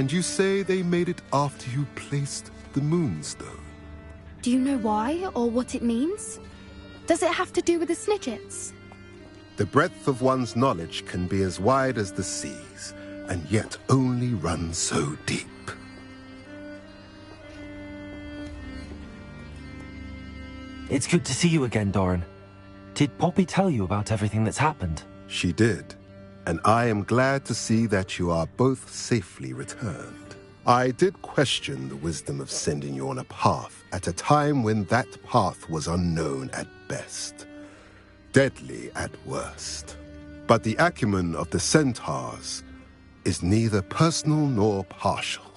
And you say they made it after you placed the moonstone? Do you know why, or what it means? Does it have to do with the Snidgets? The breadth of one's knowledge can be as wide as the seas, and yet only run so deep. It's good to see you again, Doran. Did Poppy tell you about everything that's happened? She did, and I am glad to see that you are both safely returned. I did question the wisdom of sending you on a path at a time when that path was unknown at best, deadly at worst. But the acumen of the centaurs is neither personal nor partial.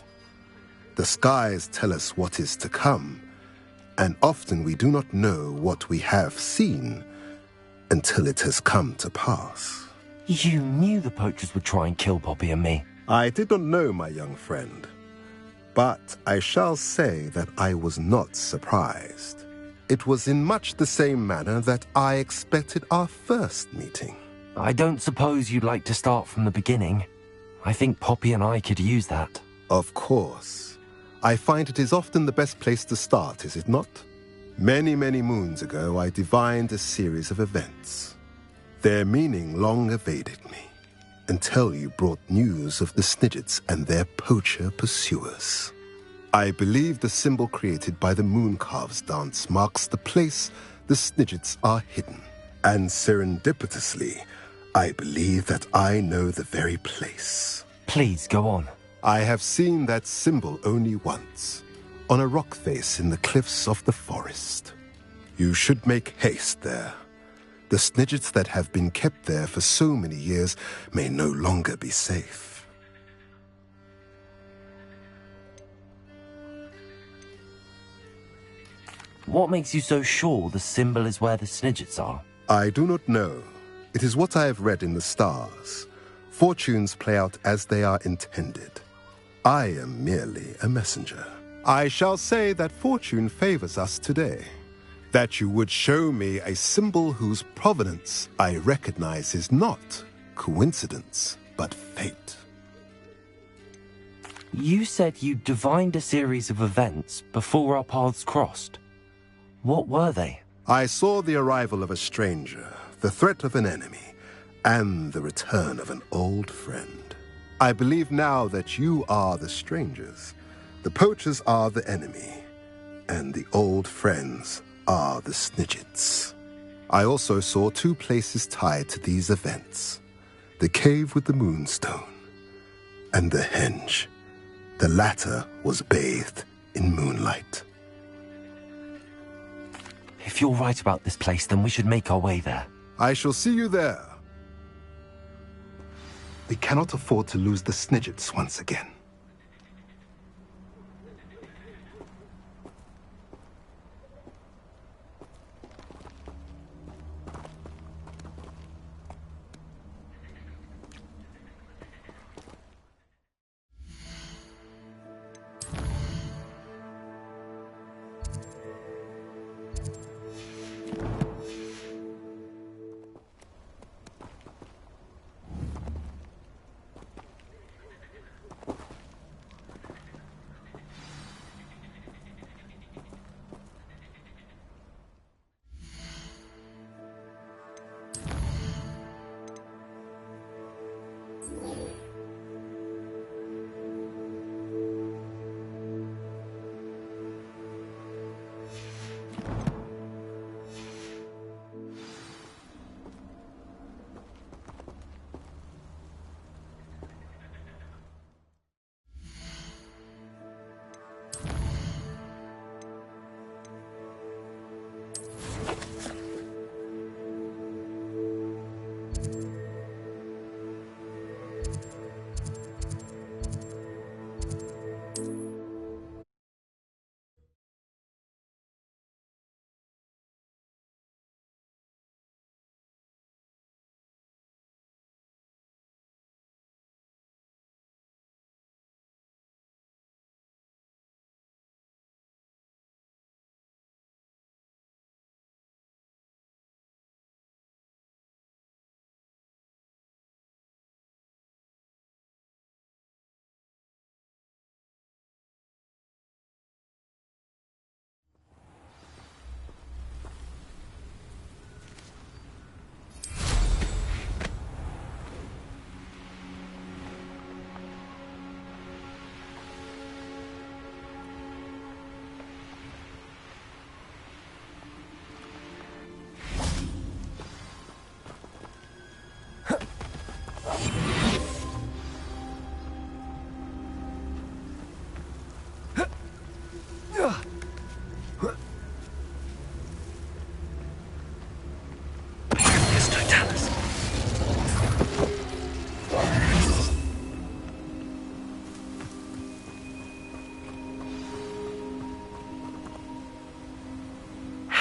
The skies tell us what is to come, and often we do not know what we have seen until it has come to pass. You knew the poachers would try and kill Poppy and me. I did not know, my young friend, but I shall say that I was not surprised. It was in much the same manner that I expected our first meeting. I don't suppose you'd like to start from the beginning. I think Poppy and I could use that. Of course. I find it is often the best place to start, is it not? Many, many moons ago, I divined a series of events. Their meaning long evaded me, until you brought news of the Snidgets and their poacher pursuers. I believe the symbol created by the Mooncalves dance marks the place the Snidgets are hidden. And serendipitously, I believe that I know the very place. Please, go on. I have seen that symbol only once, on a rock face in the cliffs of the forest. You should make haste there. The Snidgets that have been kept there for so many years may no longer be safe. What makes you so sure the symbol is where the Snidgets are? I do not know. It is what I have read in the stars. Fortunes play out as they are intended. I am merely a messenger. I shall say that fortune favors us today. That you would show me a symbol whose provenance I recognize is not coincidence, but fate. You said you divined a series of events before our paths crossed. What were they? I saw the arrival of a stranger, the threat of an enemy, and the return of an old friend. I believe now that you are the strangers, the poachers are the enemy, and the old friends are the Snidgets. I also saw two places tied to these events: the cave with the moonstone and the henge. The latter was bathed in moonlight. If you're right about this place, then we should make our way there. I shall see you there. We cannot afford to lose the Snidgets once again.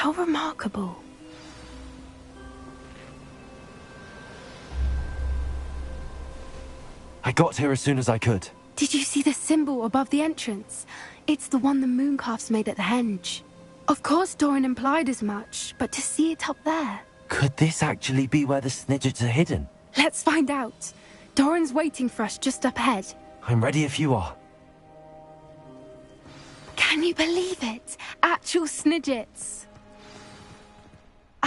How remarkable. I got here as soon as I could. Did you see the symbol above the entrance? It's the one the mooncalfs made at the henge. Of course Doran implied as much, but to see it up there... Could this actually be where the Snidgets are hidden? Let's find out. Doran's waiting for us just up ahead. I'm ready if you are. Can you believe it? Actual Snidgets.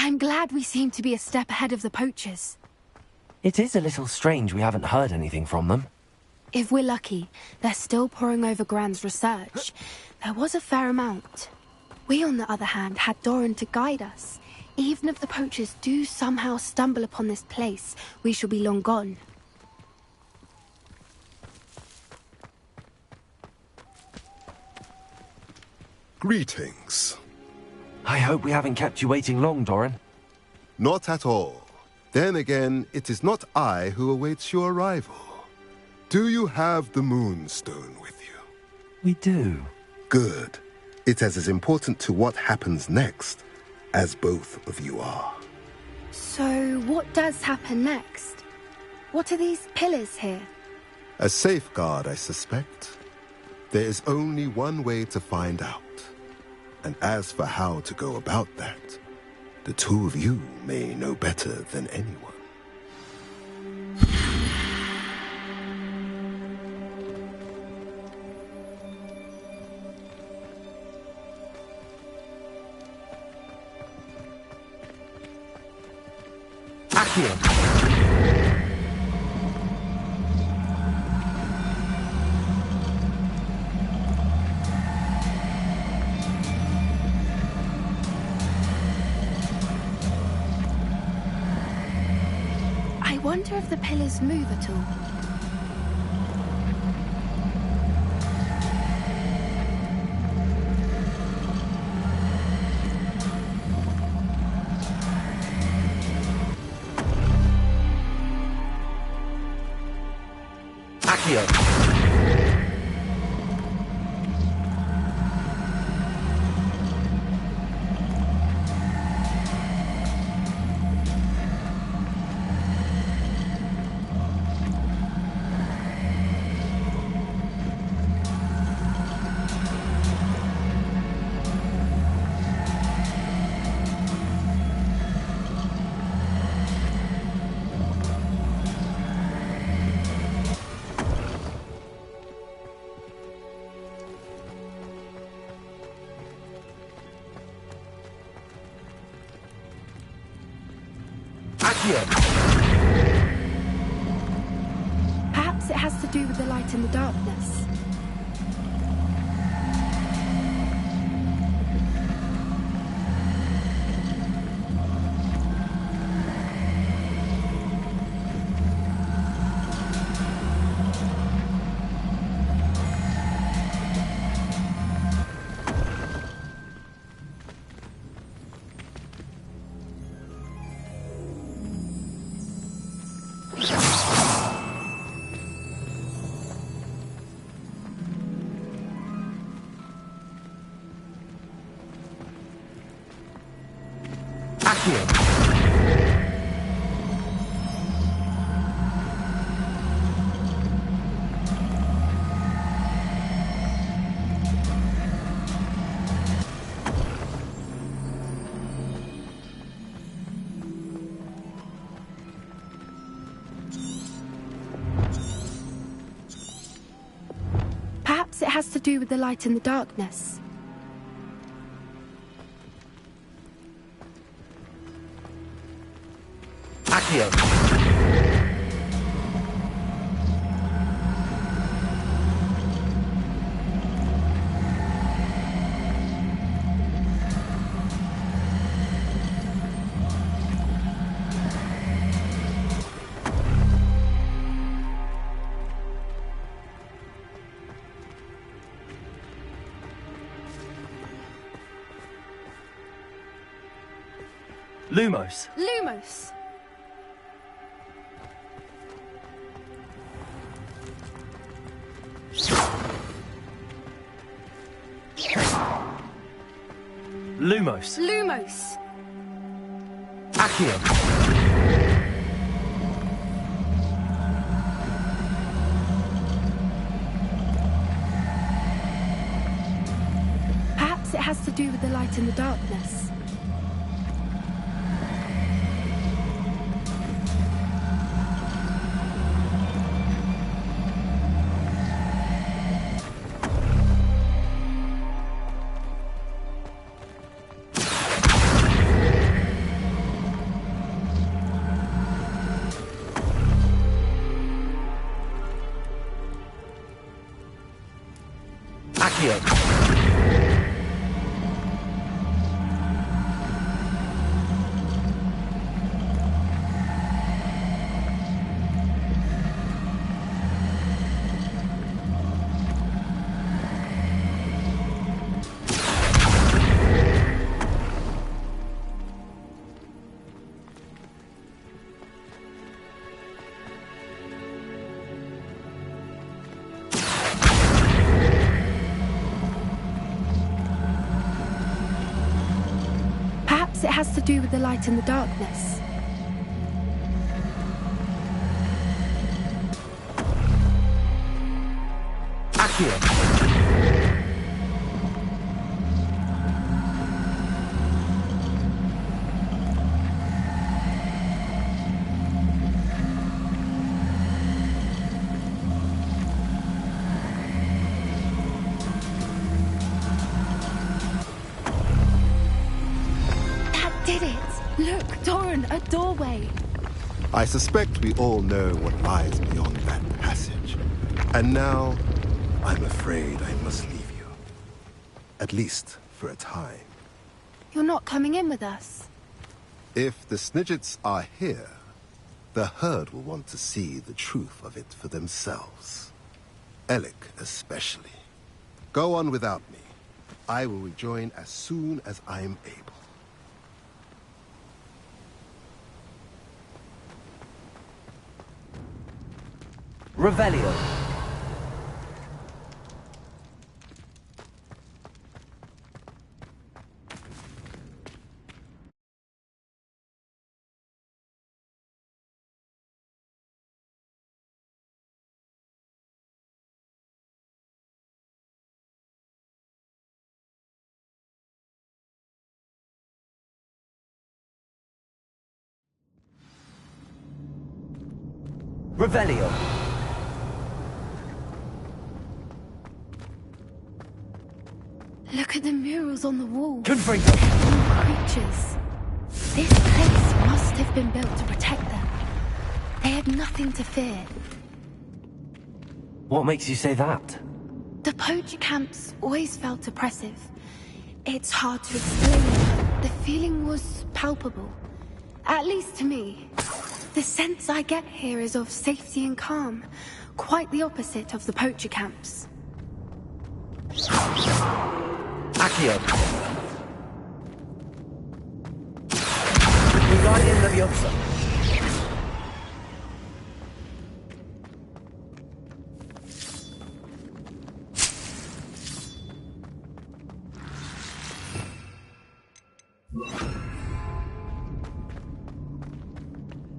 I'm glad we seem to be a step ahead of the poachers. It is a little strange we haven't heard anything from them. If we're lucky, they're still poring over Gran's research. There was a fair amount. We, on the other hand, had Doran to guide us. Even if the poachers do somehow stumble upon this place, we shall be long gone. Greetings. I hope we haven't kept you waiting long, Doran. Not at all. Then again, it is not I who awaits your arrival. Do you have the Moonstone with you? We do. Good. It is as important to what happens next as both of you are. So, what does happen next? What are these pillars here? A safeguard, I suspect. There is only one way to find out. And as for how to go about that, the two of you may know better than anyone. I wonder if the pillars move at all. Perhaps it has to do with the light and the darkness. Perhaps it has to do with the light and the darkness. Lumos. Lumos! Lumos. Lumos! Accio. Perhaps it has to do with the light and the darkness. Accio. Perhaps it has to do with the light and the darkness. Accio. That did it! Look, Doran, a doorway! I suspect we all know what lies beyond that passage. And now, I'm afraid I must leave you. At least for a time. You're not coming in with us. If the Snidgets are here, the herd will want to see the truth of it for themselves. Alec especially. Go on without me. I will rejoin as soon as I am able. Revelio. Revelio. Look at the murals on the wall. Confringo. Creatures. This place must have been built to protect them. They had nothing to fear. What makes you say that? The poacher camps always felt oppressive. It's hard to explain. The feeling was palpable. At least to me. The sense I get here is of safety and calm. Quite the opposite of the poacher camps. Accio. Wingardium Leviosa.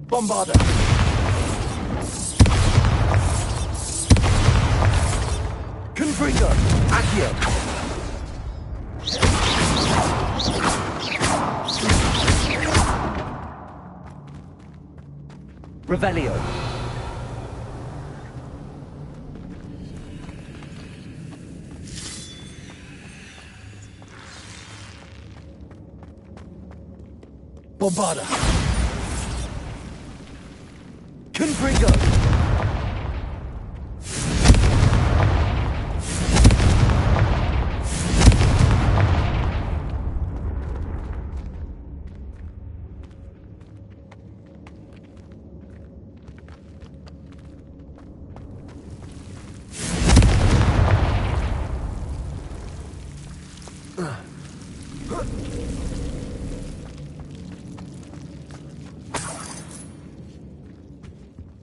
Bombarda. Confringo. Accio. Revelio. Bombarda. Confringo.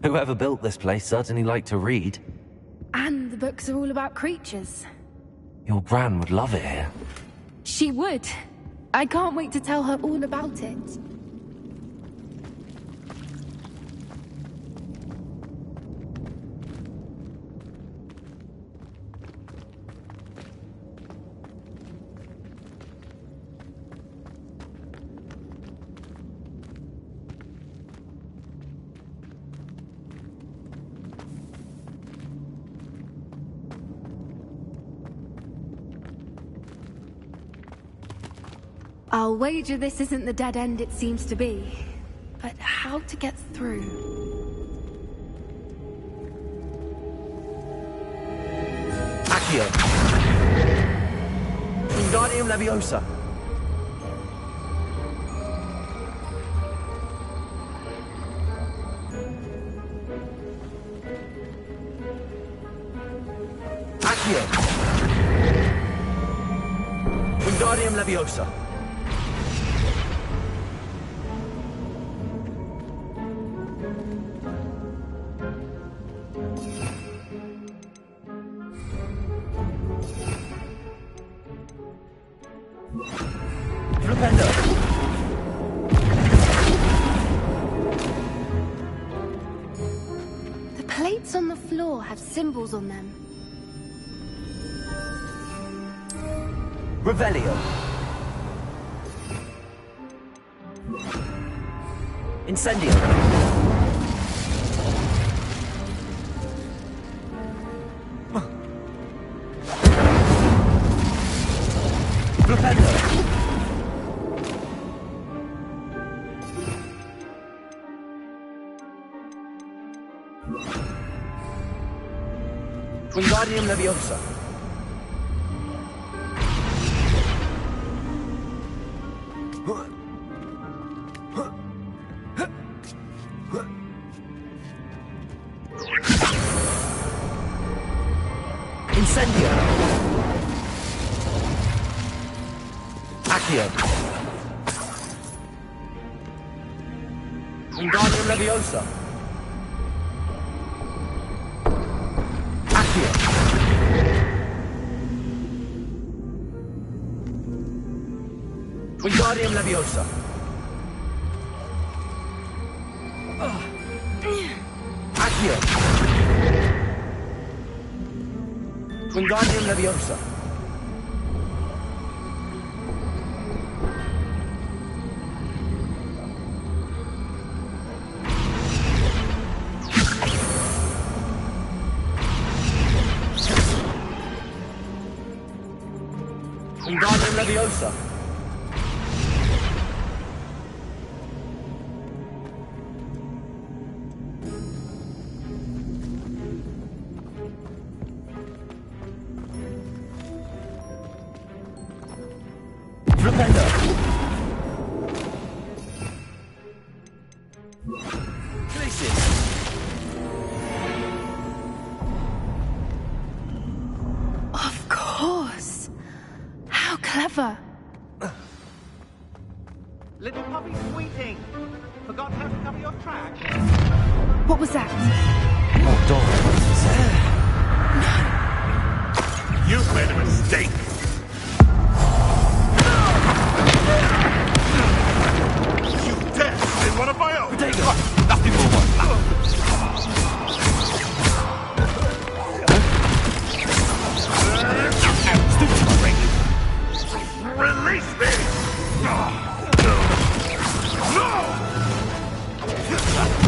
Whoever built this place certainly liked to read. And the books are all about creatures. Your Gran would love it here. She would. I can't wait to tell her all about it. I'll wager this isn't the dead end it seems to be. But how to get through? Accio. Wingardium Leviosa. Accio. Wingardium Leviosa. The plates on the floor have symbols on them. Revelio. Incendio. Flipendo. Wingardium Leviosa. Incendio. Accio. Wingardium Leviosa. Accio. Wingardium Leviosa. Accio. Wingardium Leviosa. Wingardium Leviosa. Flipendo. Glacius. Of course. How clever. Little puppy squeaking. Forgot how to cover your tracks? What was that? Oh, Dora. You've made a mistake. You dare in one of my own. Take it. Nothing more. Release me!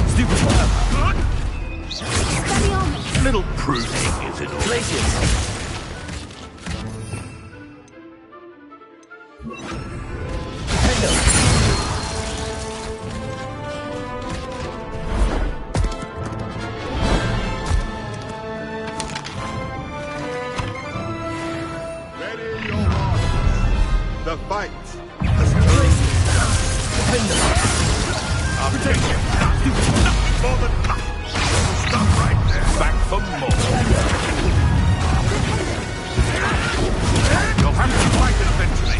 Stupid one. Steady on. Little pruning, is it all? Glacius. Ready your horses. The fight. I'll take it. Nothing more than nothing. Stop right there. Back for more. You'll have to fight it eventually.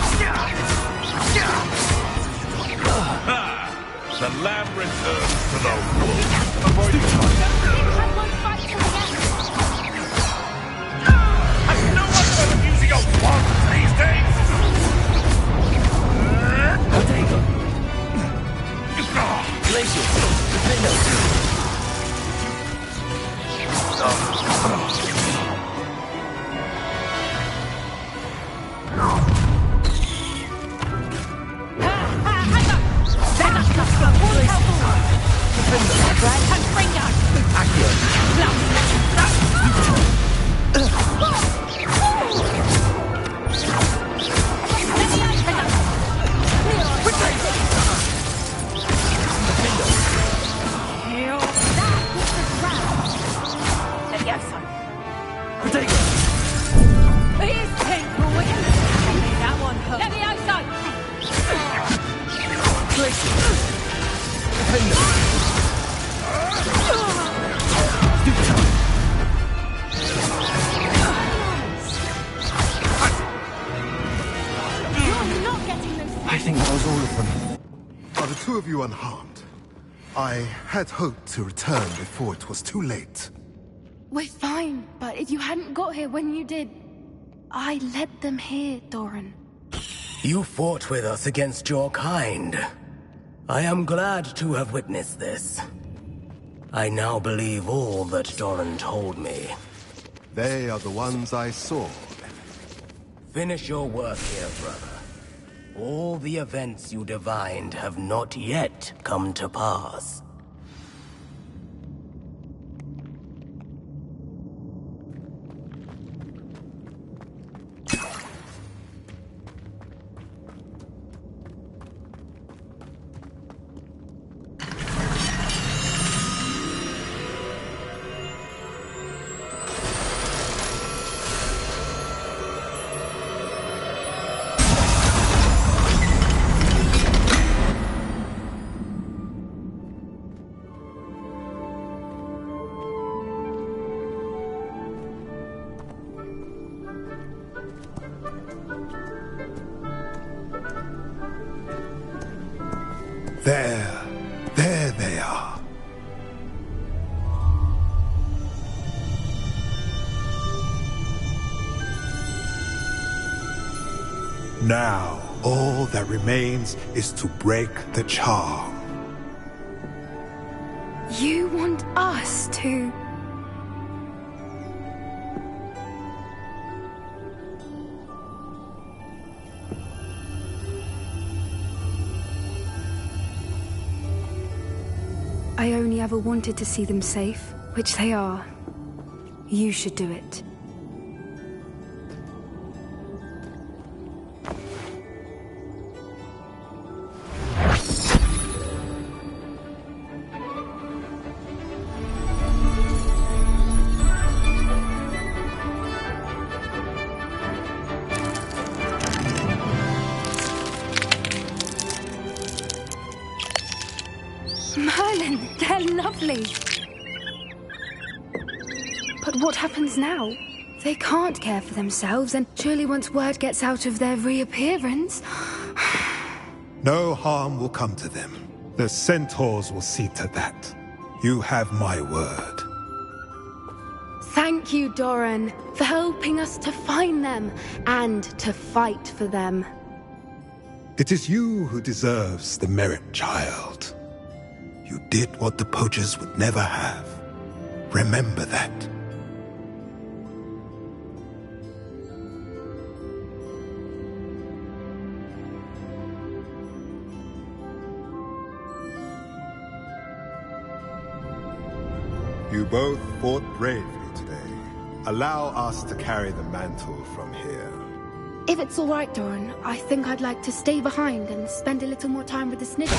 The lamb returns to the wolf. Avoid Has no one heard of using a wand these days? You're not getting those. I think that was all of them. Are the two of you unharmed? I had hoped to return before it was too late. We're fine, but if you hadn't got here when you did, I led them here, Doran. You fought with us against your kind. I am glad to have witnessed this. I now believe all that Doran told me. They are the ones I saw. Finish your work here, brother. All the events you divined have not yet come to pass. There they are. Now, all that remains is to break the charm. You want us to... I only ever wanted to see them safe, which they are. You should do it. Merlin, they're lovely. But what happens now? They can't care for themselves, and surely once word gets out of their reappearance... No harm will come to them. The centaurs will see to that. You have my word. Thank you, Doran, for helping us to find them and to fight for them. It is you who deserves the merit, child. You did what the poachers would never have. Remember that. You both fought bravely today. Allow us to carry the mantle from here. If it's all right, Doran, I think I'd like to stay behind and spend a little more time with the Snitch.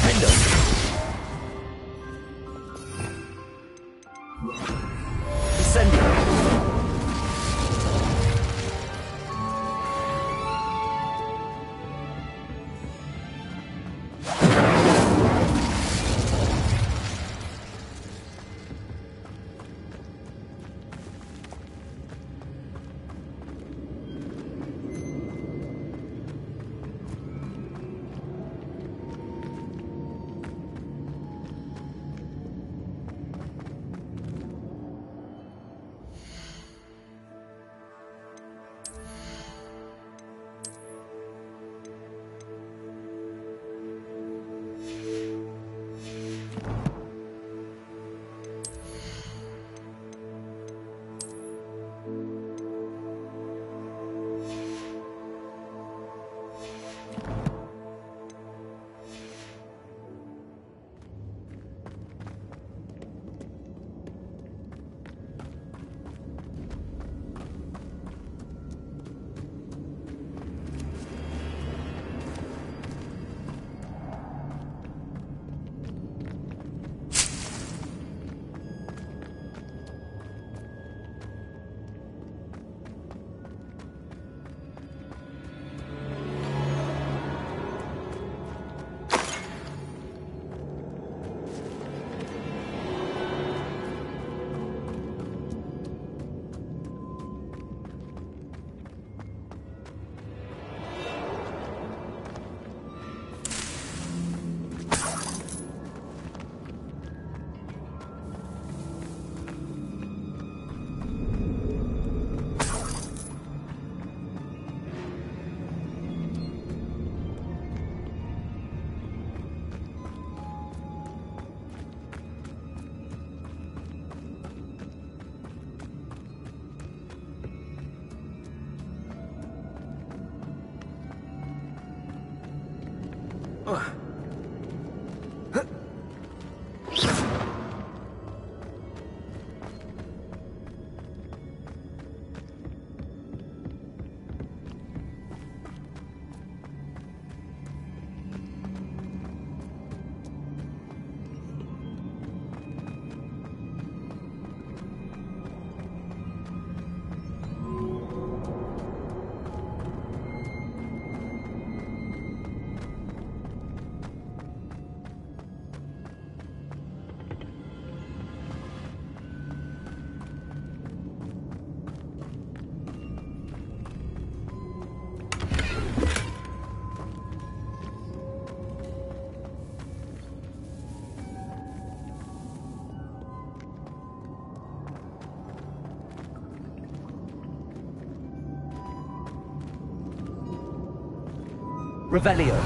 Revelio.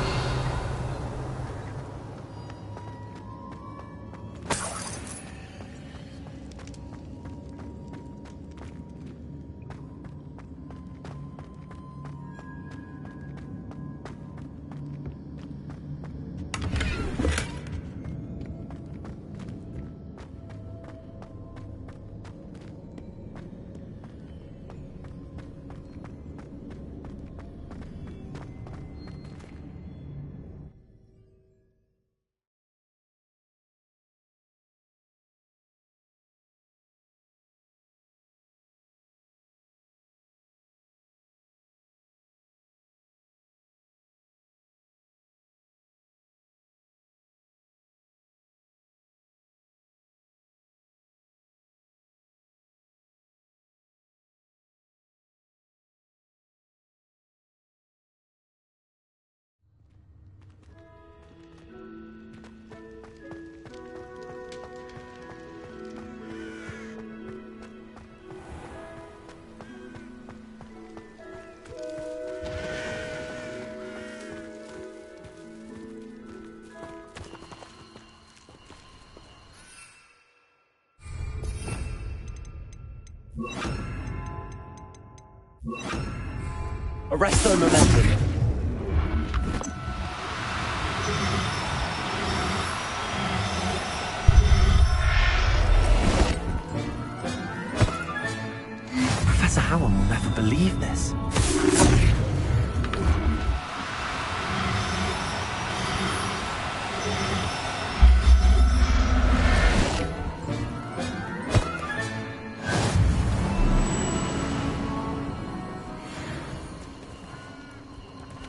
Arresto momentum. Professor Howard will never believe this.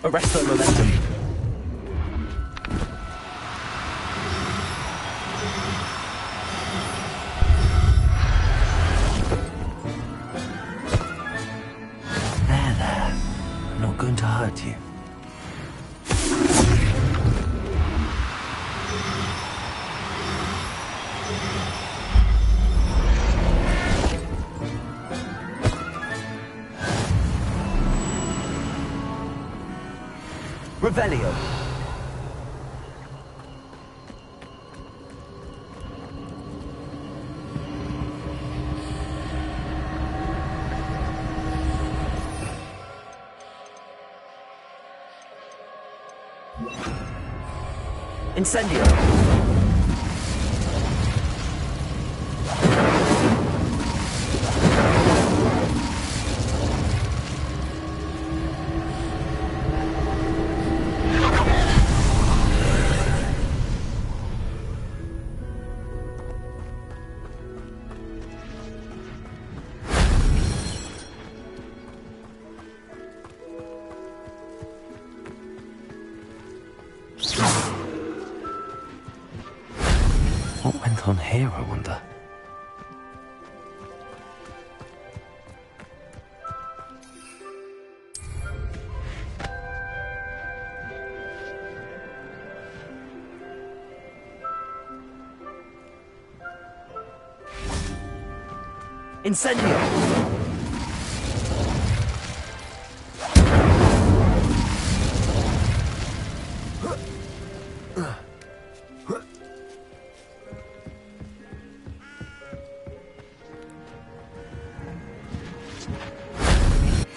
Arresto momentum. There. I'm not going to hurt you. Revelio. Incendio. What went on here, I wonder? Incendio!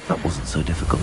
That wasn't so difficult.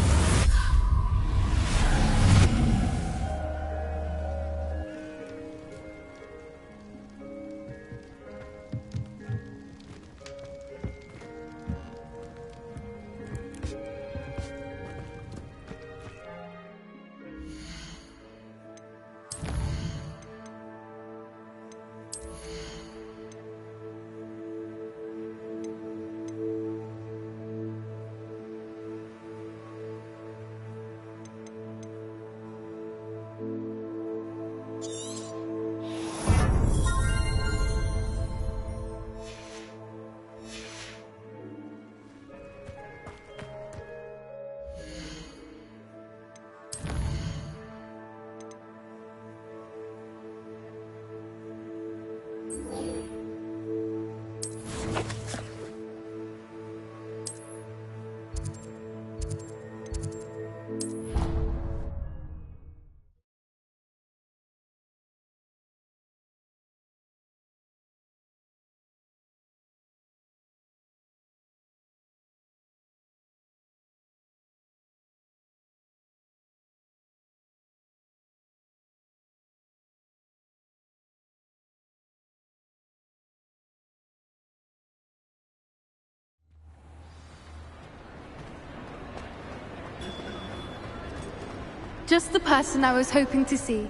Just the person I was hoping to see.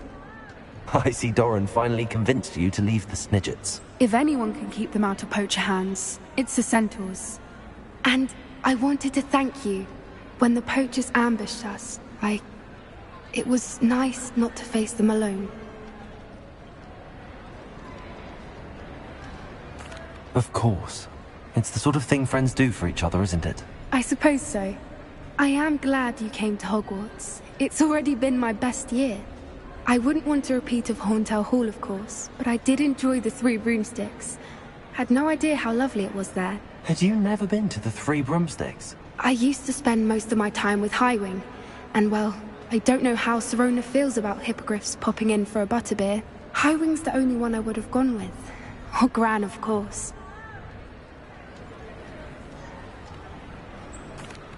I see Doran finally convinced you to leave the Snidgets. If anyone can keep them out of poacher hands, it's the centaurs. And I wanted to thank you. When the poachers ambushed us, it was nice not to face them alone. Of course. It's the sort of thing friends do for each other, isn't it? I suppose so. I am glad you came to Hogwarts. It's already been my best year. I wouldn't want a repeat of Horntail Hall, of course, but I did enjoy the Three Broomsticks. Had no idea how lovely it was there. Had you never been to the Three Broomsticks? I used to spend most of my time with Highwing, and well, I don't know how Serona feels about hippogriffs popping in for a butterbeer. Highwing's the only one I would have gone with. Or Gran, of course.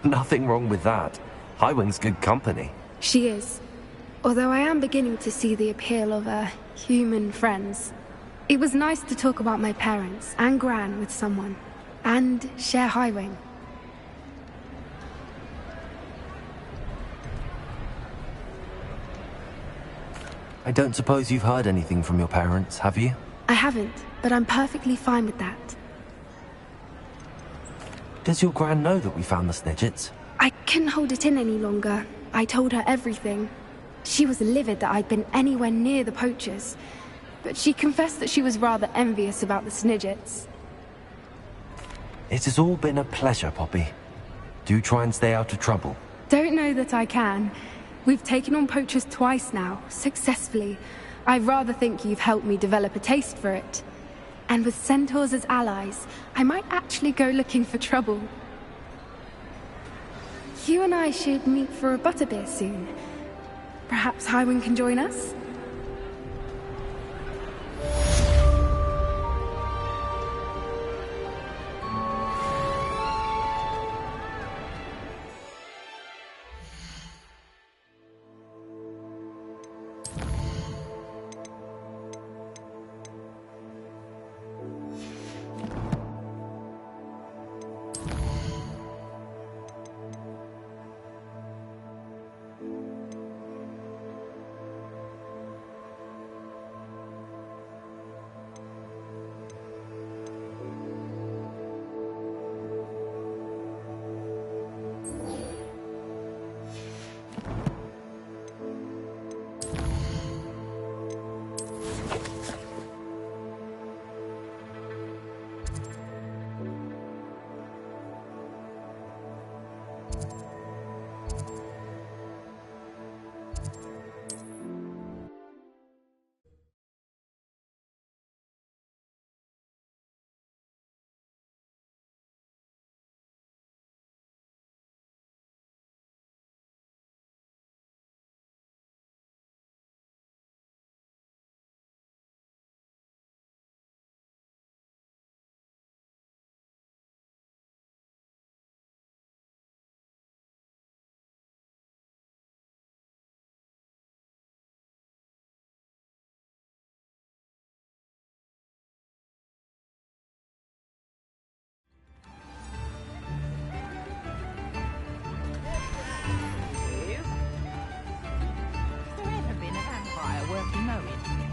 Nothing wrong with that. Highwing's good company. She is. Although I am beginning to see the appeal of, human friends. It was nice to talk about my parents and Gran with someone. And share Highwing. I don't suppose you've heard anything from your parents, have you? I haven't, but I'm perfectly fine with that. Does your Gran know that we found the Snidgets? I couldn't hold it in any longer. I told her everything. She was livid that I'd been anywhere near the poachers, but she confessed that she was rather envious about the Snidgets. It has all been a pleasure, Poppy. Do try and stay out of trouble. Don't know that I can. We've taken on poachers twice now, successfully. I rather think you've helped me develop a taste for it. And with centaurs as allies, I might actually go looking for trouble. You and I should meet for a butterbeer soon. Perhaps Highwing can join us?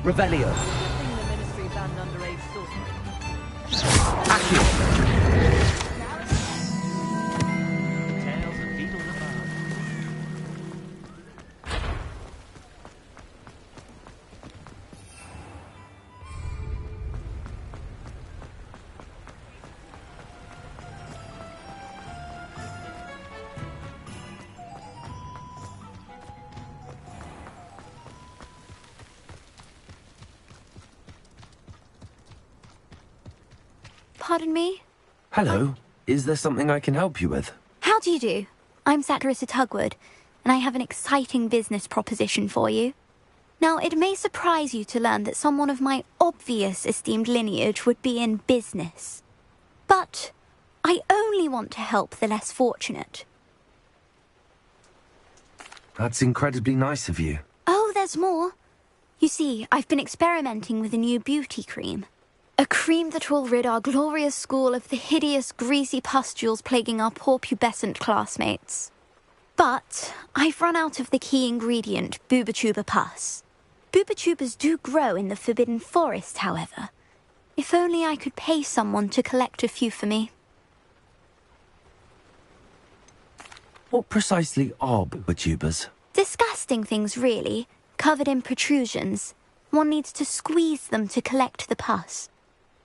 Revelio. The Ministry banned underage sorcery. Accio. Tales of beetles abound. Pardon me? Hello. Is there something I can help you with? How do you do? I'm Satirissa Tugwood, and I have an exciting business proposition for you. Now, it may surprise you to learn that someone of my obvious esteemed lineage would be in business. But I only want to help the less fortunate. That's incredibly nice of you. Oh, there's more. You see, I've been experimenting with a new beauty cream. A cream that will rid our glorious school of the hideous, greasy pustules plaguing our poor pubescent classmates. But I've run out of the key ingredient, Booba pus. Boobachubas do grow in the Forbidden Forest, however. If only I could pay someone to collect a few for me. What precisely are boobachubas? Disgusting things, really, covered in protrusions. One needs to squeeze them to collect the pus.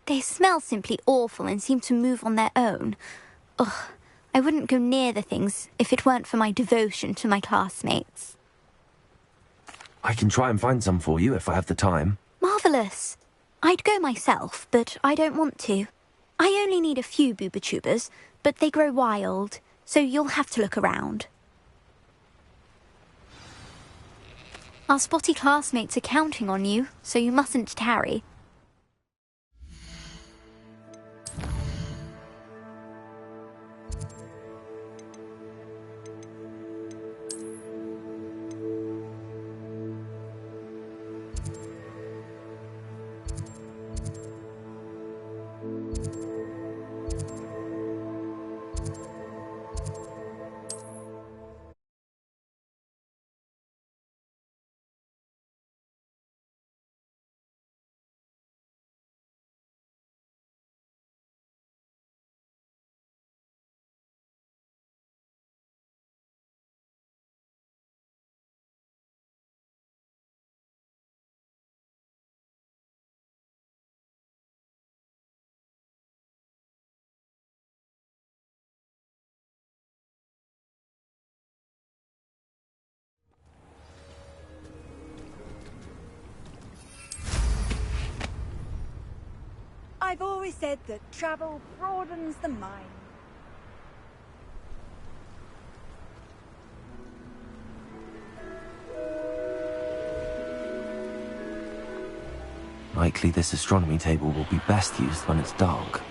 They smell simply awful and seem to move on their own. Ugh, I wouldn't go near the things if it weren't for my devotion to my classmates. I can try and find some for you if I have the time. Marvellous. I'd go myself, but I don't want to. I only need a few boobachubas, but they grow wild, so you'll have to look around. Our spotty classmates are counting on you, so you mustn't tarry. I've always said that travel broadens the mind. Likely this astronomy table will be best used when it's dark.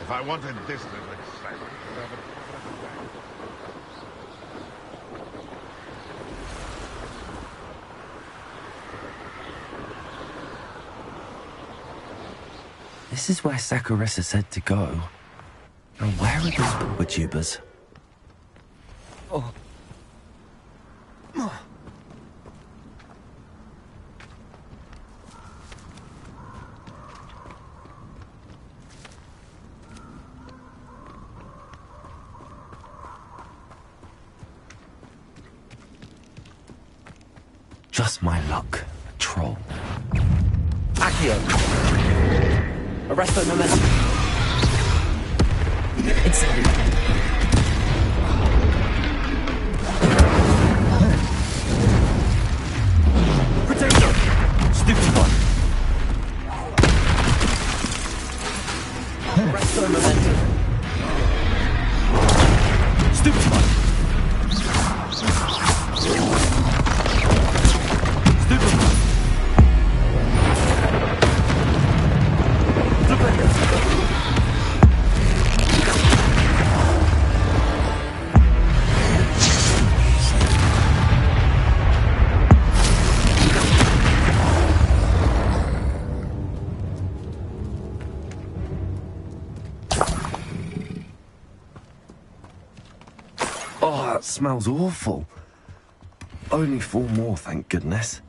If I wanted this little excitement, This is where Saccharissa said to go. Now where are those boobachubas? Oh. Just my luck. A troll. Accio! Arresto momentum. Incendiary. Potato! Stupefy. Arresto momentum. Stupefy. Oh, that smells awful. Only 4 more, thank goodness.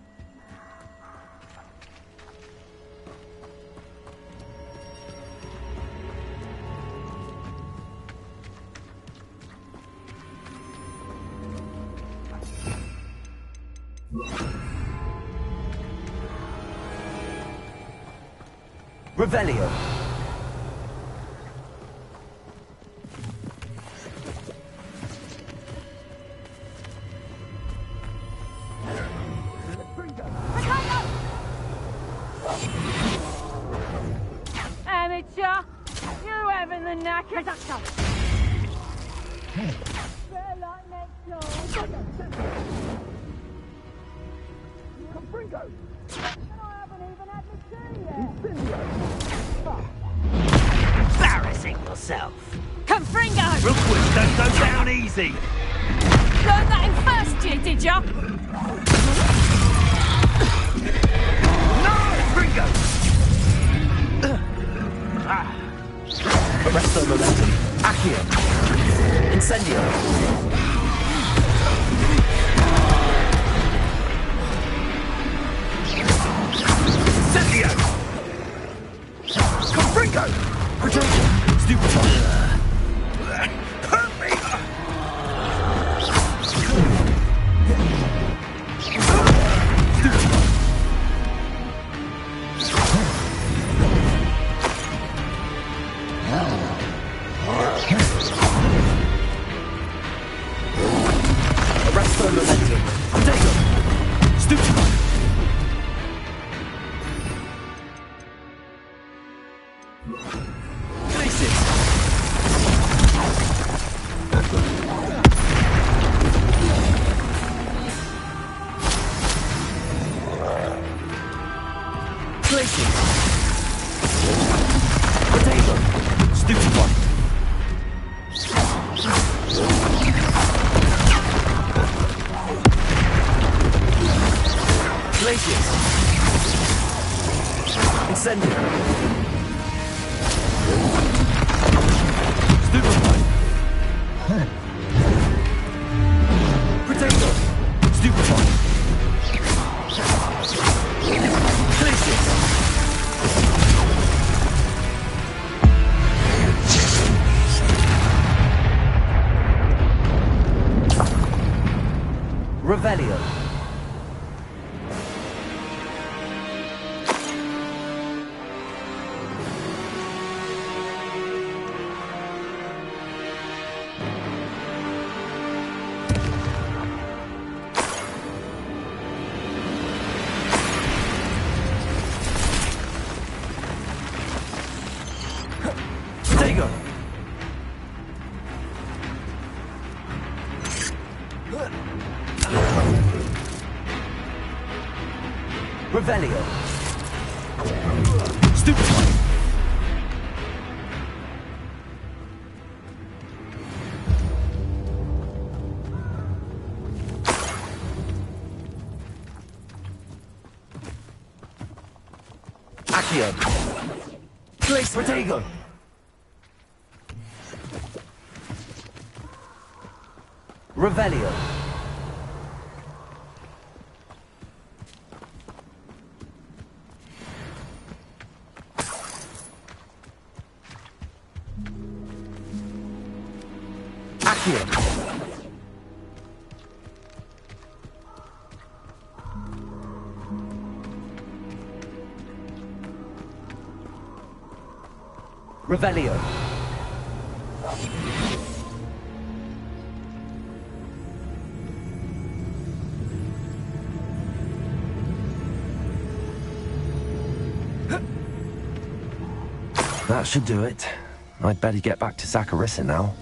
Revelio. Amateur, you having the knack of Better luck next time. Confringo! And I haven't even had the tea yet. Embarrassing yourself. Confringo! Real quick, don't go down easy. Learned that in first year, did ya? No, Confringo! Arresto momentum. Accio. Accio. Incendio. Incendio! Confringo! Protection. Stupefy. Hurt me! Arresto momentum. Potato. Stupefy. Places. Places. Potato. Stupefy. Places. Incendio. Stupefy. Potato. Stupefy. Places. Revelio. Stego. Revelio. Stupefy. Accio. Place Protego. Revelio. Accio. Revelio. That should do it. I'd better get back to Saccharissa now.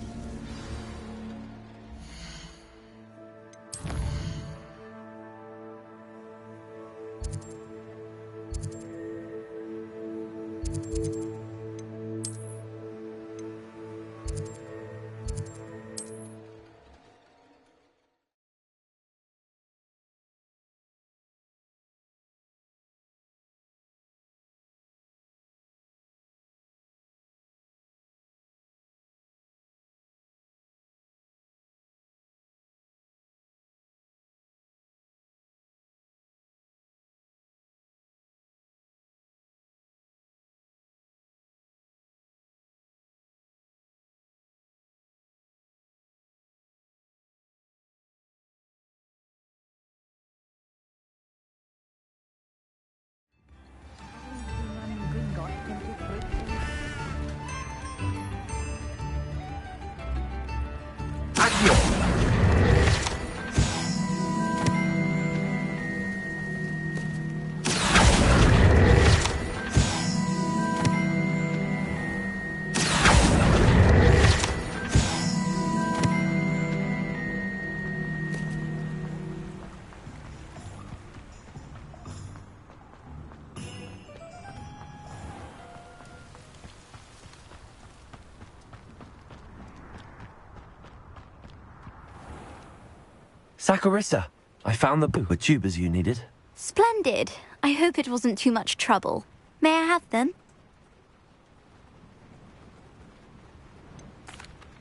Saccharissa, I found the book with tubers you needed. Splendid. I hope it wasn't too much trouble. May I have them?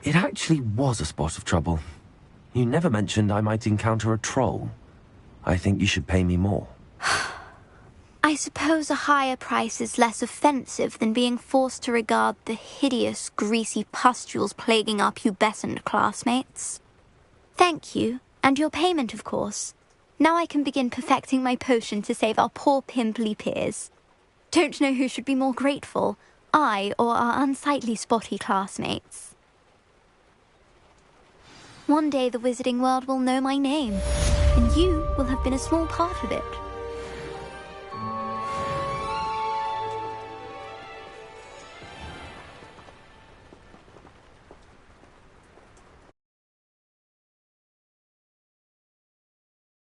It actually was a spot of trouble. You never mentioned I might encounter a troll. I think you should pay me more. I suppose a higher price is less offensive than being forced to regard the hideous, greasy pustules plaguing our pubescent classmates. Thank you, and your payment, of course. Now I can begin perfecting my potion to save our poor pimply peers. Don't know who should be more grateful, I or our unsightly spotty classmates. One day the wizarding world will know my name, and you will have been a small part of it.